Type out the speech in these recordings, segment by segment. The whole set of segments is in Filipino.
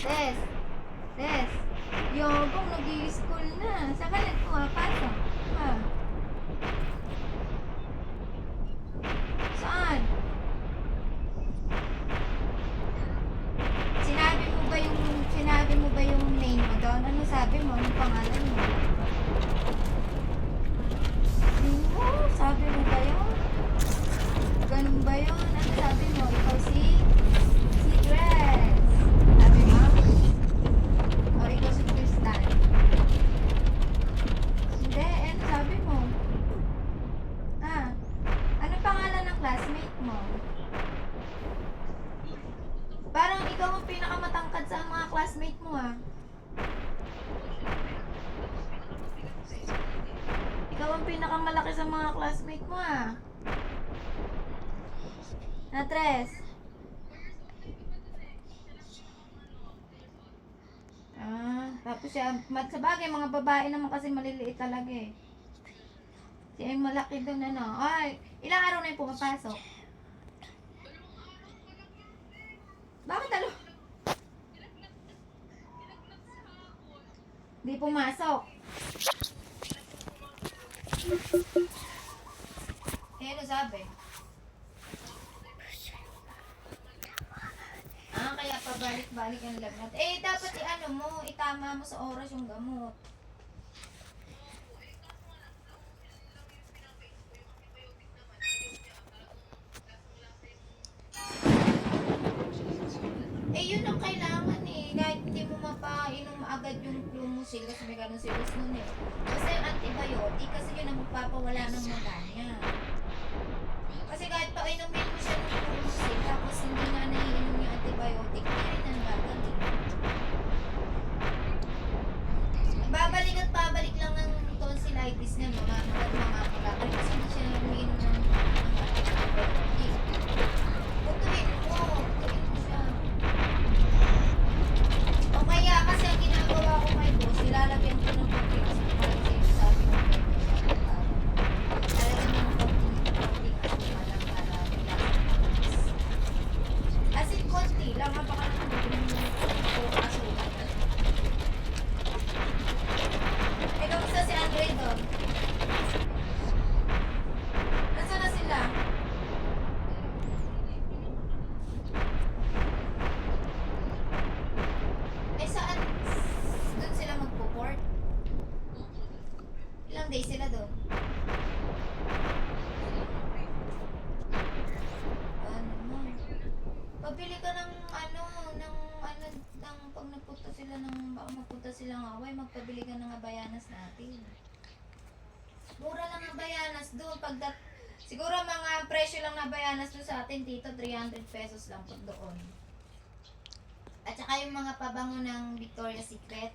Des. Des. Yobong nag-i-school na. Saan ka nagpumapasok? Ha? Saan? Sinabi mo ba yung name mo doon? Ano sabi mo? Anong pangalan mo? Sabi mo ba yun? Ganun ba yun? Ano sabi mo? Ikaw si Grace. Sabi mo? O ikaw si Crystal? Hindi, ano sabi mo? Ah, ano pangalan ng classmate mo? Parang ikaw ang pinakamatangkad sa mga classmate mo ah. Ikaw ang pinakamalaki sa mga classmate mo ah. Natres. Tapos siya, sa bagay, mga babae naman kasi maliliit talaga eh. Siya yung malaki doon ano. Ay, ilang araw na yung pumapasok? Bakit talo? Hindi pumasok. Eh, ano sabi? Kaya pabalik-balik ang lagnat. Eh, dapat i-ano mo, itama mo sa oras yung gamot. Eh, yun ang kailangan eh. Kahit hindi mo mapainom agad yung Flumosil kasi may ganun silos nun eh. Kasi yung antibiotic, kasi yun ang magpapawala ng maganya. Kasi kahit painumin mo siya ng Flumosil, tapos hindi na naiinom yung antibiotic, hindi rin ang gagaling. Babalik at babalik lang ng tonsillitis niya, mamamagabalik kasi hindi siya umiinom ng antibiotic. Butuin mo siya. O kaya kasi ang ginagawa ko may boss, ilalagyan ko ng konting asukal kasi sabi mo lalagyan mo ng konting asukal lang para relax. As in konti lang, baka naman yung asukal. Eh, kamusta si Andre doon? Nasaan na sila? Eh, saan? Doon sila magpo-port? Ilang days sila doon? Ano mo? Pabili ka ng pag nagpunta sila baka magpunta silang away, magpabili ka ng abayanas natin. Mura lang ang bayanas doon. Siguro mga presyo lang na bayanas doon sa atin dito, 300 pesos lang pag doon. At saka yung mga pabango ng Victoria's Secret.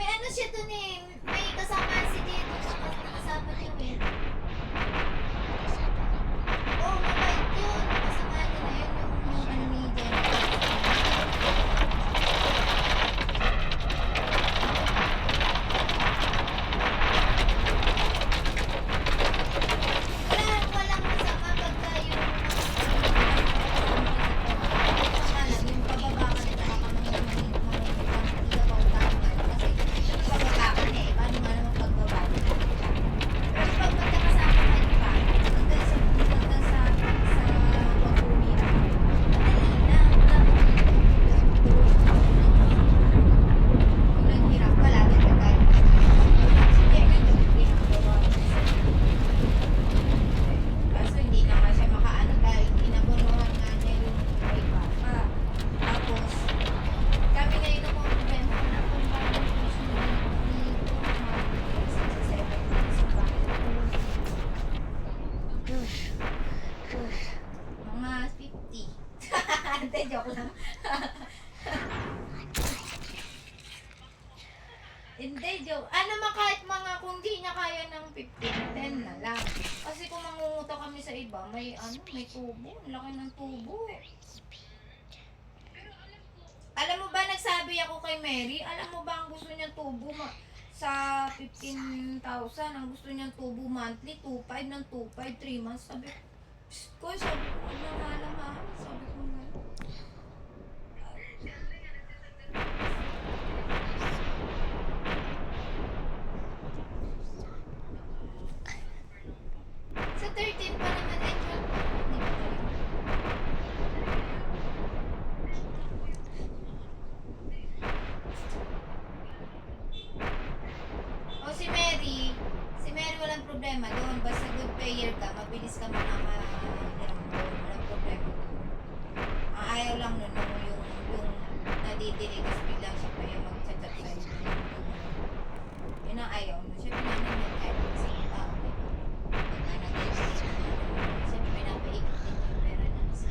May ano siya doon eh. May kasama si Diego sa kasama niyo eh. Oh, mabait yun. Kasama niya na yun yung ano ni Jennifer. Walang masama pagka yung yung pababa ka na baka pababa ka na eh. Paano nga naman pagbaba? Pero pag magkakasama kayo pa, hanggang sa pag-umira, madali na. Walang hirap, palagi ka tayo. Sige, ganun ginagawa ko. Kaso hindi na nga siya makaano dahil inabunuhan nga niya yung kay Papa. Tapos, kami ngayon ang problema na kung bakit yung mga 50. Hindi, joke lang. Hindi, joke. Naman kahit mga, kung di niya kaya ng 15, 10 na lang. Kasi kung mangunguta kami sa iba, may tubo. Ang laki ng tubo. Alam mo ba, nagsabi ako kay Mary, alam mo ba ang gusto niyang tubo sa 15,000, ang gusto niyang tubo monthly, 2,500 ng 2,500, 3 months. Sabi ko, wag na nga lang ha. Sabi ko nga. Sa 13 pa naman, eh, 12 pa naman, di ba kayo? O si Mary walang problema doon. Basta good payer ka, mabilis ka makakahiram doon. Walang problema doon. Ang ayaw lang nun yung nadidili kasi biglang siya pa yung mag-chat sa'yo. Yun ang ayaw nun. Siyempre naman yun kahit kasi tao. Siyempre pinapaikot din yung pera na nasa.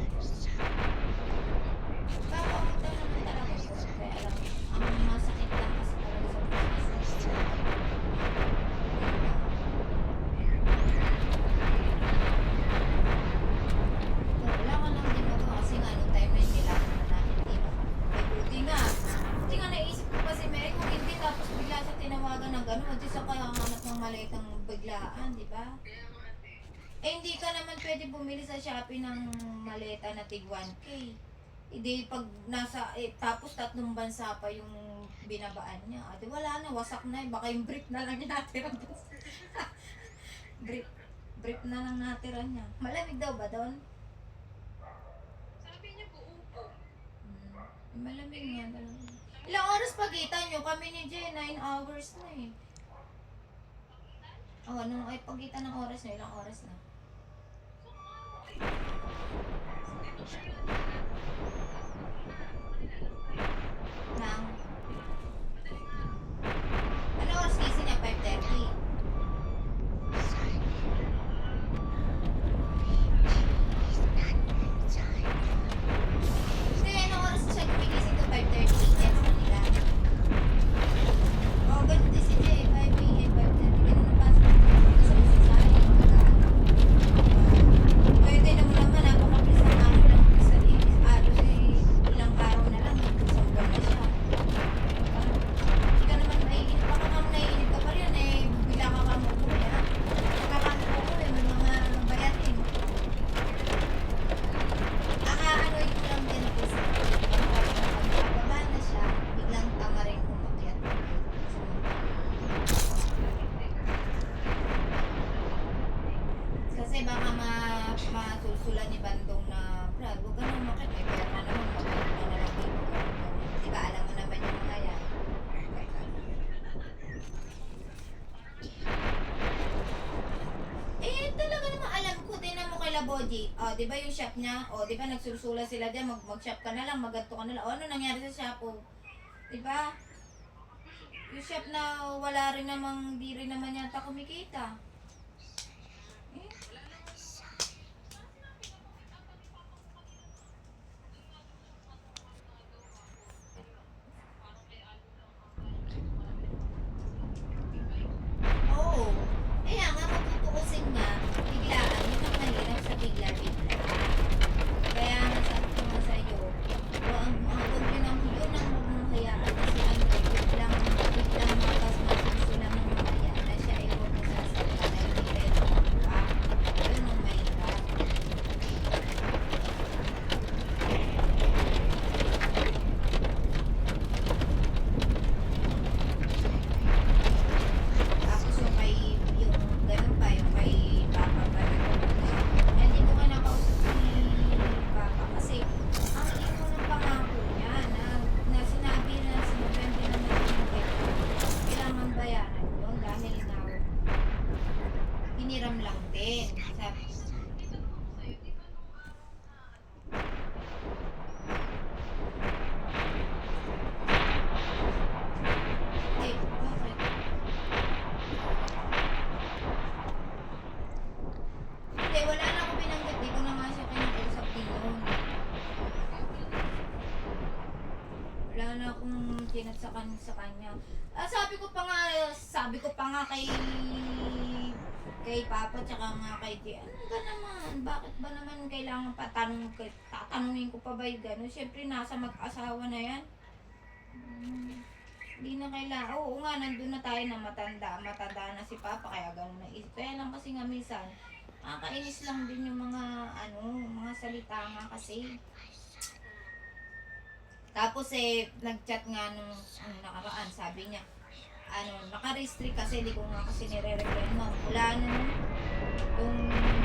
Baka umutang naman talaga yun. Kaya alam, ang masakit lang kasi talaga sa business. Wala ka lang din ako kasi nga nung time na yun, kailangan na natin dito. Eh buti nga naisip ko pa si Mary kung hindi tapos bigla siya tinawagan ng gano'n. At isa kaya hanap ng malitang biglaan, di ba? Eh hindi ka naman pwede bumili sa Shopee ng maleta na tig 1K. Hindi pag nasa, tapos 3 bansa pa yung binabaan niya. Di wala na, wasak na eh. Baka yung brief na lang niya natira doon. brief na lang natira niya. Malamig daw ba doon? Sabi niya po, upo. Malamig nga talaga. Ilang oras pagitan nyo? Kami ni Jay, 9 hours na eh. Oh, nung ay pagitan ng oras na, ilang oras na? Nang? Ano oras gising niya? 5:30? Hindi, anong oras siya gumigising to? 5:30? Yes, nila. Oh, ganun din si Jay. 5 a.m., 5:30. Ganun ang pasok. Kasi masasayang mag-ano. Pwede naman naman, napakabilis ang araw lang. Isa ilang araw na lang. Isang buwan na siya. Hindi ka naman naiinip. Baka nga naiinip ka pa rin eh. Bigla ka kamukuya. Kakamukuya, may mga bayatin. Ano ko lang din ako sa pagkababa na siya, biglang tama rin umakyat. Kasi baka masusulan ni Bandong na, Brad, huwag ka nang umakyat. May pera na naman, makyat ka na lang dito. Di ba, alam mo naman yung mga yan. Eh, talaga naman alam ko, tingnan mo kay Laboji. Oh, di ba yung shop niya? Oh, di ba nagsusula sila diyan, mag-shop ka na lang, maganto ka na lang. Oh, ano nangyari sa shop? Oh, di ba? Yung shop na wala rin namang, di rin naman yata kumikita. Eh? Oo. Kaya nga, matutuusin nga, biglaan, yun ang mahirap sa bigla-bigla. Kaya nga sabi ko nga sa'yo, huwag yun ang huwag mong hayaan kasi ang biglang masusulang ng mamaya na siya ay huwag masasakta na hindi kayo makakuha. Yun ang mahirap. Tapos yung ganun pa, yung kay Papa pa na hindi ko nga nakausap si Papa kasi ang ino ng pangako niya na sinabi na sa November na natin kailangan bayaran yun dahil na hiniram lang din. Sabi, bakit? Hindi, wala na ako binanggit. Di ko na nga siya kinausap din noon. Wala na akong tinat sa kanya. Sabi ko pa nga kay kay Papa tsaka nga kay G. Ano ba naman? Bakit ba naman kailangan tatanungin ko pa ba yung gano'n? Siyempre nasa mag-asawa na yan. Hindi na kailangan. Oo nga, nandun na tayo na matanda. Matanda na si Papa kaya gano'n naisip. Kaya lang kasi nga minsan, kainis lang din yung mga mga salita nga kasi. Tapos nag-chat nga nung nakaraan, sabi niya, naka-restrict kasi, di ko nga kasi nire-reply mo. Wala na yung